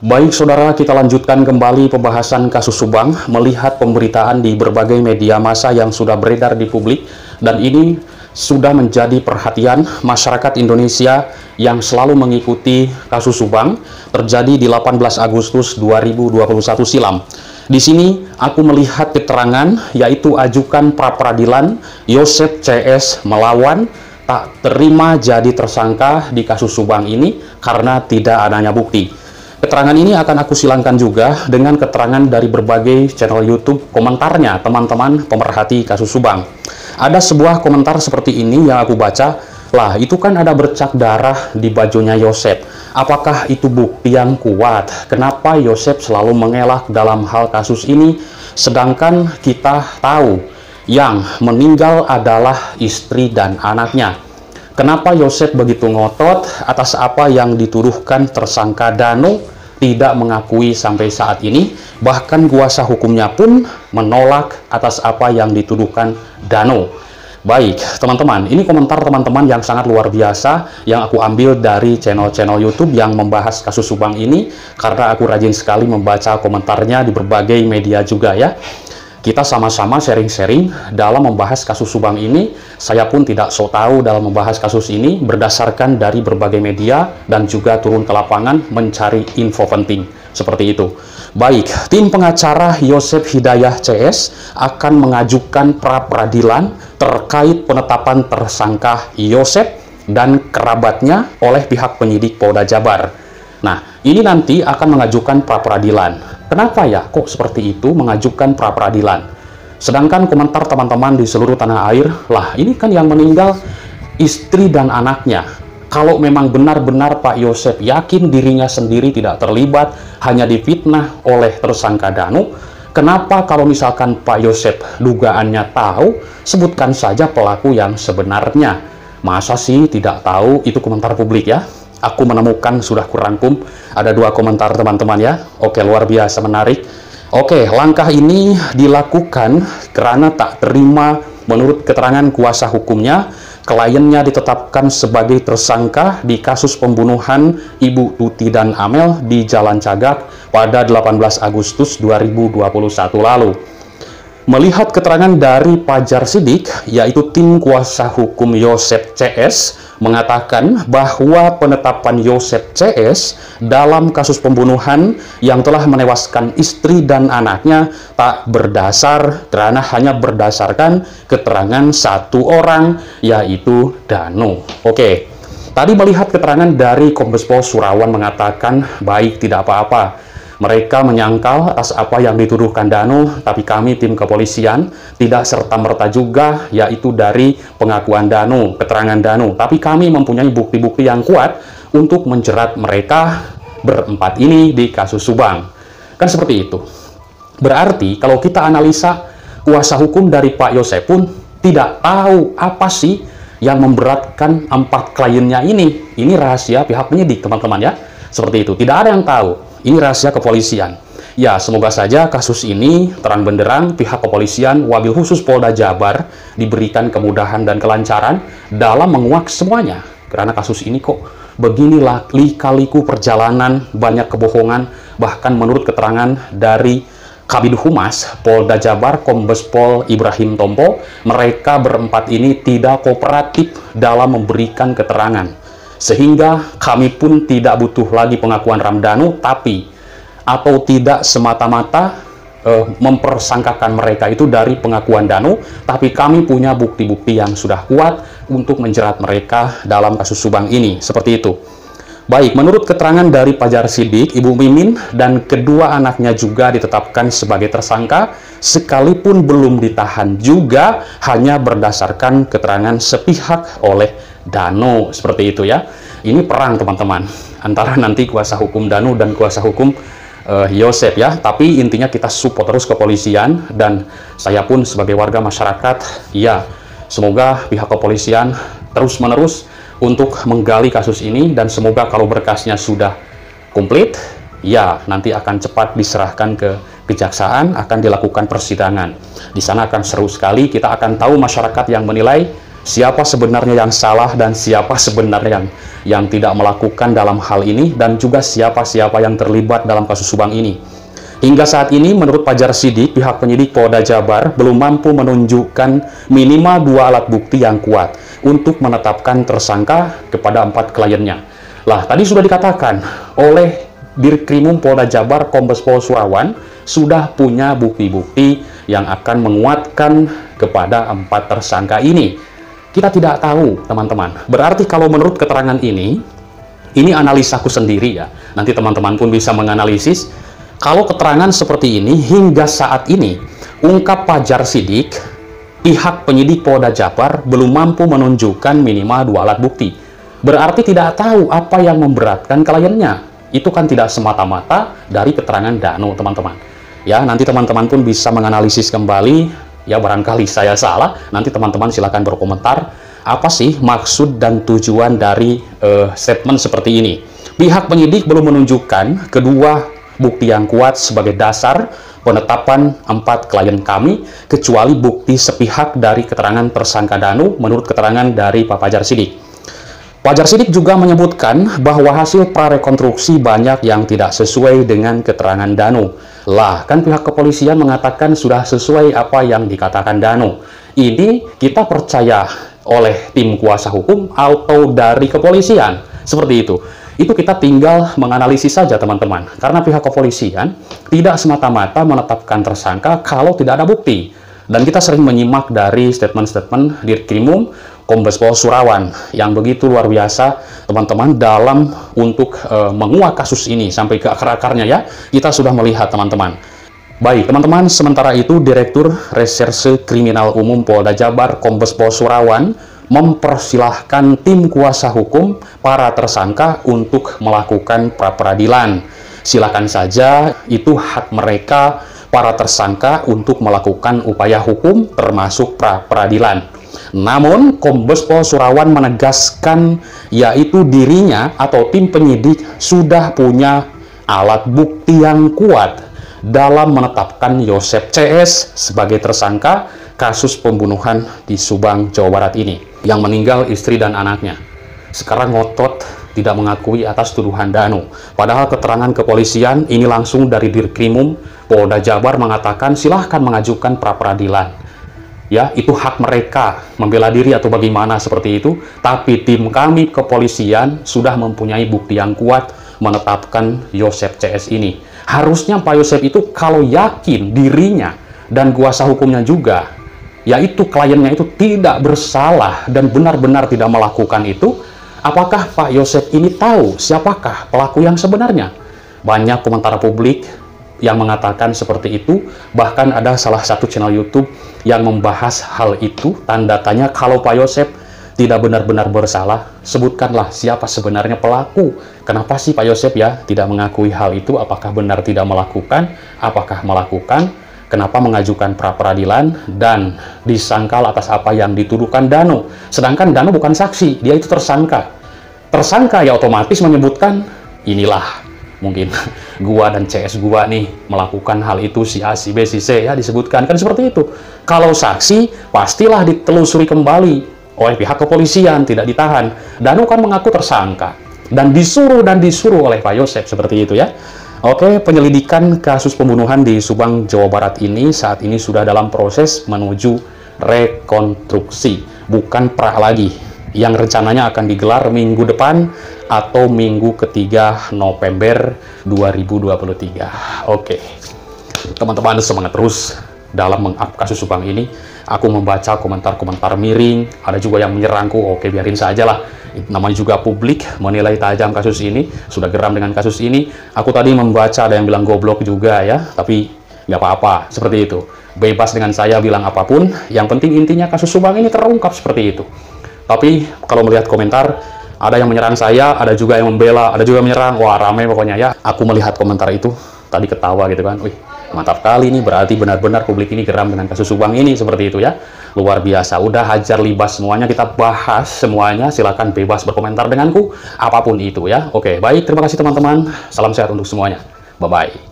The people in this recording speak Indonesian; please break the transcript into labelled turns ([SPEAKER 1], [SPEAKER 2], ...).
[SPEAKER 1] Baik saudara, kita lanjutkan kembali pembahasan kasus Subang, melihat pemberitaan di berbagai media massa yang sudah beredar di publik, dan ini sudah menjadi perhatian masyarakat Indonesia yang selalu mengikuti kasus Subang terjadi di 18 Agustus 2021 silam. Di sini aku melihat keterangan yaitu ajukan pra-peradilan Yosep CS melawan tak terima jadi tersangka di kasus Subang ini karena tidak adanya bukti. Keterangan ini akan aku silangkan juga dengan keterangan dari berbagai channel YouTube komentarnya teman-teman pemerhati kasus Subang. Ada sebuah komentar seperti ini yang aku baca, lah itu kan ada bercak darah di bajunya Yosep. Apakah itu bukti yang kuat? Kenapa Yosep selalu mengelak dalam hal kasus ini? Sedangkan kita tahu yang meninggal adalah istri dan anaknya. Kenapa Yosep begitu ngotot atas apa yang dituduhkan tersangka Dano, tidak mengakui sampai saat ini, bahkan kuasa hukumnya pun menolak atas apa yang dituduhkan Dano. Baik, teman-teman, ini komentar teman-teman yang sangat luar biasa yang aku ambil dari channel-channel YouTube yang membahas kasus Subang ini, karena aku rajin sekali membaca komentarnya di berbagai media juga ya. Kita sama-sama sharing-sharing dalam membahas kasus Subang ini. Saya pun tidak so tahu dalam membahas kasus ini berdasarkan dari berbagai media dan juga turun ke lapangan mencari info penting. Seperti itu. Baik, tim pengacara Yosep Hidayah CS akan mengajukan pra-peradilan terkait penetapan tersangka Yosep dan kerabatnya oleh pihak penyidik Polda Jabar. Nah, ini nanti akan mengajukan pra-peradilan. Kenapa ya kok seperti itu mengajukan pra-peradilan? Sedangkan komentar teman-teman di seluruh tanah air, lah ini kan yang meninggal istri dan anaknya. Kalau memang benar-benar Pak Yosep yakin dirinya sendiri tidak terlibat, hanya difitnah oleh tersangka Dano, kenapa kalau misalkan Pak Yosep dugaannya tahu, sebutkan saja pelaku yang sebenarnya. Masa sih tidak tahu? Itu komentar publik ya. Aku menemukan sudah kurangkum ada dua komentar teman-teman ya. Oke, luar biasa menarik. Oke, langkah ini dilakukan karena tak terima menurut keterangan kuasa hukumnya, kliennya ditetapkan sebagai tersangka di kasus pembunuhan Ibu Tuti dan Amel di Jalan Cagak pada 18 Agustus 2021 lalu. Melihat keterangan dari Fajar Sidik, yaitu tim kuasa hukum Yosep CS, mengatakan bahwa penetapan Yosep CS dalam kasus pembunuhan yang telah menewaskan istri dan anaknya tak berdasar karena hanya berdasarkan keterangan satu orang, yaitu Dano. Oke, tadi melihat keterangan dari Kombes Pol Surawan mengatakan, baik tidak apa-apa. Mereka menyangkal atas apa yang dituduhkan Dano, tapi kami tim kepolisian tidak serta-merta juga, yaitu dari pengakuan Dano, keterangan Dano. Tapi kami mempunyai bukti-bukti yang kuat untuk menjerat mereka berempat ini di kasus Subang. Kan seperti itu. Berarti kalau kita analisa, kuasa hukum dari Pak Yosep pun tidak tahu apa sih yang memberatkan empat kliennya ini. Ini rahasia pihak penyidik, teman-teman ya. Seperti itu. Tidak ada yang tahu. Ini rahasia kepolisian. Ya, semoga saja kasus ini terang benderang pihak kepolisian Wabil Khusus Polda Jabar diberikan kemudahan dan kelancaran dalam menguak semuanya. Karena kasus ini kok beginilah lika-liku perjalanan, banyak kebohongan, bahkan menurut keterangan dari Kabid Humas Polda Jabar Kombes Pol Ibrahim Tompo, mereka berempat ini tidak kooperatif dalam memberikan keterangan. Sehingga kami pun tidak butuh lagi pengakuan Ramdhanu, tapi atau tidak semata-mata mempersangkakan mereka itu dari pengakuan Dano, tapi kami punya bukti-bukti yang sudah kuat untuk menjerat mereka dalam kasus Subang ini. Seperti itu. Baik, menurut keterangan dari Fajar Sidik, Ibu Mimin dan kedua anaknya juga ditetapkan sebagai tersangka, sekalipun belum ditahan juga hanya berdasarkan keterangan sepihak oleh Dano. Seperti itu ya. Ini perang teman-teman antara nanti kuasa hukum Dano dan kuasa hukum Yosep ya. Tapi intinya kita support terus kepolisian, dan saya pun sebagai warga masyarakat ya, semoga pihak kepolisian terus-menerus untuk menggali kasus ini, dan semoga kalau berkasnya sudah komplit ya nanti akan cepat diserahkan ke kejaksaan, akan dilakukan persidangan. Di sana akan seru sekali, kita akan tahu masyarakat yang menilai siapa sebenarnya yang salah dan siapa sebenarnya yang tidak melakukan dalam hal ini, dan juga siapa-siapa yang terlibat dalam kasus Subang ini. Hingga saat ini, menurut Fajar Sidik, pihak penyidik Polda Jabar belum mampu menunjukkan minimal 2 alat bukti yang kuat untuk menetapkan tersangka kepada 4 kliennya. Lah, tadi sudah dikatakan oleh Dirkrimum Polda Jabar Kombes Pol Surawan sudah punya bukti-bukti yang akan menguatkan kepada 4 tersangka ini. Kita tidak tahu, teman-teman. Berarti kalau menurut keterangan ini analisaku sendiri ya. Nanti teman-teman pun bisa menganalisis. Kalau keterangan seperti ini, hingga saat ini, ungkap Fajar Sidik, pihak penyidik Polda Jabar belum mampu menunjukkan minimal 2 alat bukti. Berarti tidak tahu apa yang memberatkan kliennya. Itu kan tidak semata-mata dari keterangan Danu, teman-teman. Ya, nanti teman-teman pun bisa menganalisis kembali. Ya, barangkali saya salah. Nanti teman-teman silakan berkomentar. Apa sih maksud dan tujuan dari statement seperti ini? Pihak penyidik belum menunjukkan kedua bukti yang kuat sebagai dasar penetapan 4 klien kami, kecuali bukti sepihak dari keterangan tersangka Danu menurut keterangan dari Pak Fajar Sidik. Fajar Sidik juga menyebutkan bahwa hasil prarekonstruksi banyak yang tidak sesuai dengan keterangan Danu. Lah, kan pihak kepolisian mengatakan sudah sesuai apa yang dikatakan Danu. Ini kita percaya oleh tim kuasa hukum atau dari kepolisian? Seperti itu. Itu kita tinggal menganalisis saja, teman-teman. Karena pihak kepolisian tidak semata-mata menetapkan tersangka kalau tidak ada bukti. Dan kita sering menyimak dari statement-statement Dirkrimum Kombes Pol Surawan yang begitu luar biasa, teman-teman, dalam untuk menguak kasus ini sampai ke akar-akarnya ya. Kita sudah melihat, teman-teman. Baik, teman-teman, sementara itu Direktur Reserse Kriminal Umum Polda Jabar Kombes Pol Surawan mempersilahkan tim kuasa hukum para tersangka untuk melakukan pra-peradilan. Silakan saja, itu hak mereka para tersangka untuk melakukan upaya hukum termasuk pra-peradilan. Namun, Kombes Pol Surawan menegaskan yaitu dirinya atau tim penyidik sudah punya alat bukti yang kuat dalam menetapkan Yosep CS sebagai tersangka kasus pembunuhan di Subang, Jawa Barat ini, yang meninggal istri dan anaknya. Sekarang ngotot tidak mengakui atas tuduhan Danu. Padahal keterangan kepolisian ini langsung dari Dirkrimum Polda Jabar mengatakan silahkan mengajukan pra-peradilan. Ya, itu hak mereka membela diri atau bagaimana seperti itu. Tapi tim kami kepolisian sudah mempunyai bukti yang kuat menetapkan Yosep CS ini. Harusnya Pak Yosep itu kalau yakin dirinya dan kuasa hukumnya juga, yaitu kliennya itu tidak bersalah dan benar-benar tidak melakukan itu, apakah Pak Yosep ini tahu siapakah pelaku yang sebenarnya? Banyak komentar publik yang mengatakan seperti itu, bahkan ada salah satu channel YouTube yang membahas hal itu, tanda tanya kalau Pak Yosep tidak benar-benar bersalah, sebutkanlah siapa sebenarnya pelaku. Kenapa sih Pak Yosep ya tidak mengakui hal itu? Apakah benar tidak melakukan? Apakah melakukan? Kenapa mengajukan pra-peradilan dan disangkal atas apa yang dituduhkan Danu? Sedangkan Danu bukan saksi, dia itu tersangka. Tersangka ya otomatis menyebutkan, inilah mungkin gua dan CS gua nih melakukan hal itu, si A, si B, si C ya disebutkan. Kan seperti itu. Kalau saksi, pastilah ditelusuri kembali oleh pihak kepolisian, tidak ditahan. Danu kan mengaku tersangka. Dan disuruh oleh Pak Yosep seperti itu ya. Oke, penyelidikan kasus pembunuhan di Subang, Jawa Barat ini saat ini sudah dalam proses menuju rekonstruksi, bukan pra lagi, yang rencananya akan digelar minggu depan atau minggu ketiga November 2023. Oke, teman-teman semangat terus dalam meng-up kasus Subang ini. Aku membaca komentar-komentar miring, ada juga yang menyerangku. Oke, biarin saja lah. Namanya juga publik menilai tajam kasus ini, sudah geram dengan kasus ini. Aku tadi membaca ada yang bilang goblok juga ya, tapi nggak apa-apa, seperti itu. Bebas dengan saya bilang apapun, yang penting intinya kasus Subang ini terungkap seperti itu. Tapi kalau melihat komentar, ada yang menyerang saya, ada juga yang membela, ada juga menyerang, wah ramai pokoknya ya. Aku melihat komentar itu, tadi ketawa gitu kan, wih mantap kali nih, berarti benar-benar publik ini geram dengan kasus Subang ini, seperti itu ya. Luar biasa, udah hajar libas semuanya, kita bahas semuanya, silakan bebas berkomentar denganku, apapun itu ya. Oke, baik, terima kasih teman-teman, salam sehat untuk semuanya, bye-bye.